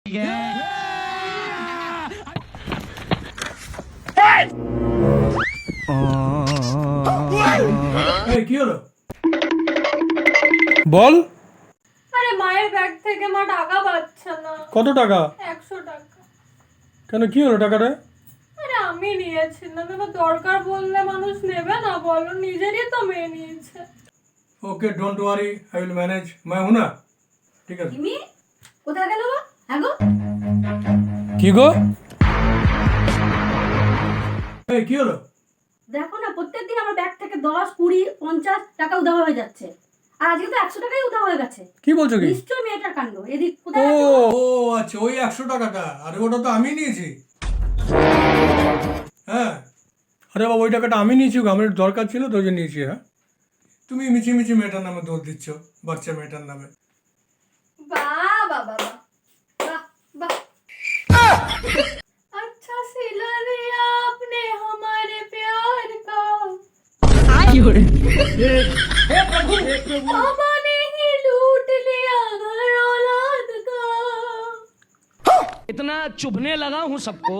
কি হলো বল। আরে মায়ের ব্যাগ থেকে মা টাকা পাচ্ছে না। কত টাকা? 100 টাকা। কেন, কি হলো টাকাটা? আরে আমি নিয়েছিলাম, এবার দরকার বললে মানুষ নেবে না বলো, নিজেরই তো মেয়ে নিয়েছে। Okay, don't worry, I will manage. मैं हूं ना, ঠিক আছে। তুমি কোথায় গেল গো? হ্যাঁ গো, কি গো? এই কি হলো? দেখো না প্রত্যেকদিন আমার ব্যাগ থেকে 10, 20, 50 টাকা উধাও হয়ে যাচ্ছে, আর আজকে তো 100 টাকাই উধাও হয়ে গেছে। কি বলছো কি? নিশ্চয়ই মেয়েটার কাণ্ড। এদিক ও কোথায় গেছে গো? ও আচ্ছা, ওই 100 টাকাটা। আরে ওটা তো আমি নিয়েছি। হ্যাঁ, আরে বাবা, ওই টাকাটা আমি নিয়েছি গো, আমার দরকার ছিল তো, ওই জন্য নিয়েছি। হ্যাঁ, তুমি মিছি মিছি মেয়েটার নামে দোষ দিচ্ছ, বাচ্চা মেয়েটার নামে। বাহ বাহ বাহ বাহ বাহ। अच्छा सिला दिया आपने हमारे प्यार का, हमने ही लूट लिया घर औलाद का। इतना चुभने लगा हूँ सबको,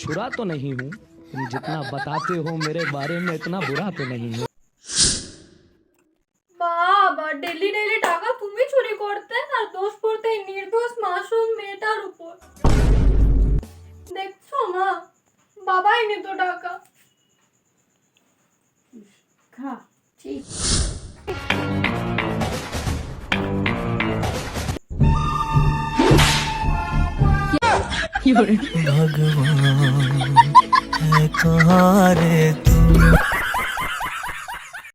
छुरा तो नहीं हूँ, तुम जितना बताते हो मेरे बारे में इतना बुरा तो नहीं हूँ। বাবা, ডেলি ডেলি টাকা তুমি চুরি করতে আর দোষ করতে এই নির্দোষ মাসুম মেয়েটার উপর। দেখছো মা, বাবাই নিত টাকা। খা, ঠিক। भगवान है कहाँ रे तू।